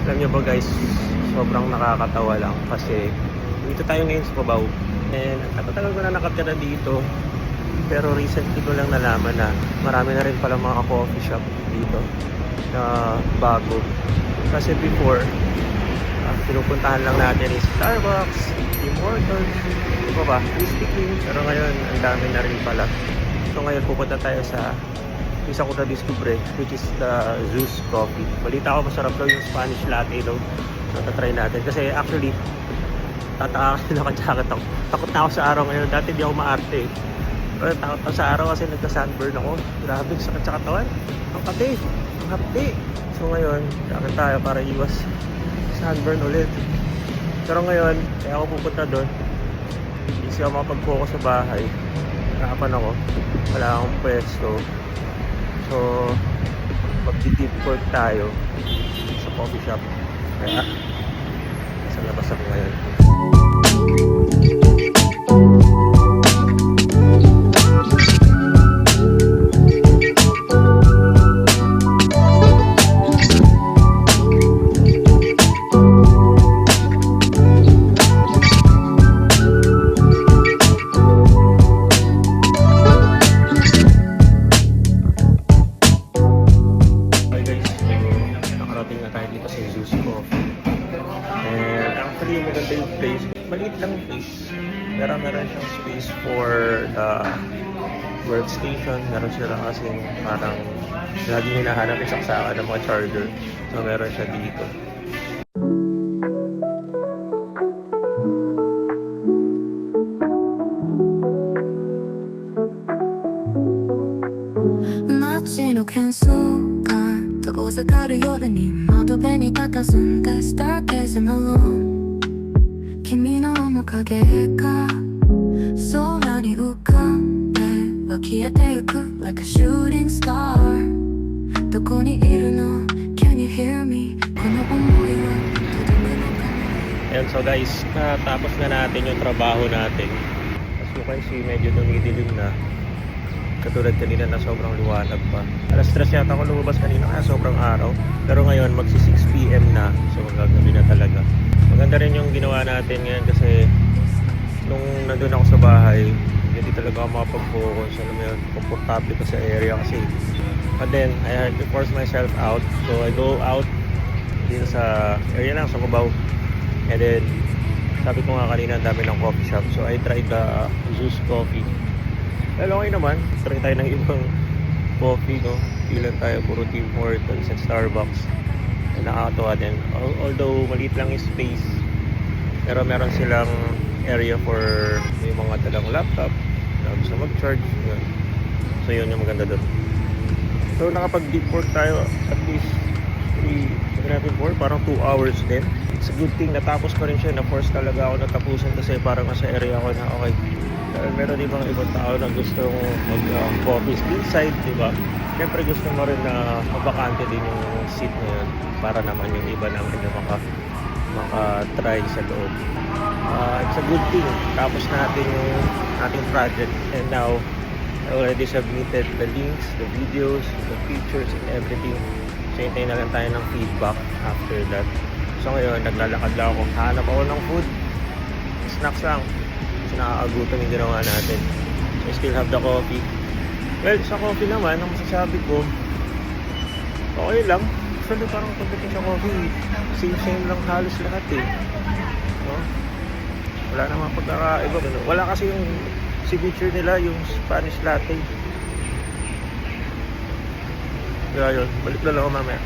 Alam nyo ba guys, sobrang nakakatawa lang kasi dito tayo ngayon sa Cubao. And tagal ko na nakatira dito. Pero recently ko lang nalaman na marami na rin pala mga coffee shop dito na bago. Kasi before, pinupuntahan lang natin is Starbucks, Tim Hortons, di ba ba? Krispy Kreme. Pero ngayon, ang dami na rin pala. So ngayon pupunta tayo sa isa ko na discover, which is the Zeus Coffee. Balita ko masarap daw yung Spanish latte daw. So tatry natin. Kasi actually, naka-jacket ako. Takot na ako sa araw ngayon. Dati di ako maarte. Pero takot ako sa araw kasi nagka-sunburn ako. Grabe, sakit sa katawan. Ang kati, ang hapdi. So ngayon, jacket tayo para iwas sunburn ulit. Pero ngayon, kaya ako pupunta doon. Hindi ako makapag-focus sa bahay. Nakapan ako. Wala akong pwesto. So, mag-deep work tayo sa coffee shop. Kaya, sa labas ako ngayon. Maliit lang yung place, pero meron siyang space for the workstation. Meron sila kasi parang laging hinahanap yung saksakan ng mga charger, so meron siya dito. Like a shooting star. Can you hear me? And so guys, natapos na natin yung trabaho natin. As you can see, medyo dumidilim na. Katulad kanina na sobrang liwanag pa. Alas 3 yata ako lumabas kanina kaya sobrang araw. Pero ngayon magsi 6 PM na. So magagabi na talaga. Maganda rin yung ginawa natin ngayon kasi nung nandun ako sa bahay, hindi talaga ako makapag-focus. Alam mo yun, komportable ko sa area kasi. But then, I had to force myself out. So I go out dito sa area lang, sa Cubao. And then, sabi ko nga kanina, dami ng coffee shop. So I tried the Zeus Coffee. Well, okay naman. Try tayo ng ibang coffee, no? Ilan tayo, puro Tim Hortons and Starbucks. And nakakatawa din. Although, maliit lang yung space. Pero meron silang area for yung mga dalang laptop na gusto mag-charge. Yun. So yun yung maganda doon. So nakapag-deep work tayo at least 3 parang 2 hours din. It's a good thing natapos ko rin siya. Na-force talaga ako natapusan kasi parang nasa area ko na okay. Dahil meron ibang tao na gusto mag-coffee inside, diba? Siyempre gusto mo rin na mabakante din yung seat na yun para naman yung iba namin na maka-try sa loob. It's a good thing. Tapos natin yung ating project. And now, I already submitted the links, the videos, the pictures, and everything. So, hintayin na lang tayo ng feedback after that. So, ngayon, naglalakad lang ako. Hanap ako ng food. Snacks lang. Kasi nakakagutom yung ginawa natin. So, I still have the coffee. Well, sa coffee naman, ang masasabi ko, okay lang. Actually, parang pagdating sa coffee, same lang halos lahat eh. No? Wala namang pagkakaiba. Wala kasi yung signature nila, yung Spanish latte. Kaya yun, balik na lang ako mamaya.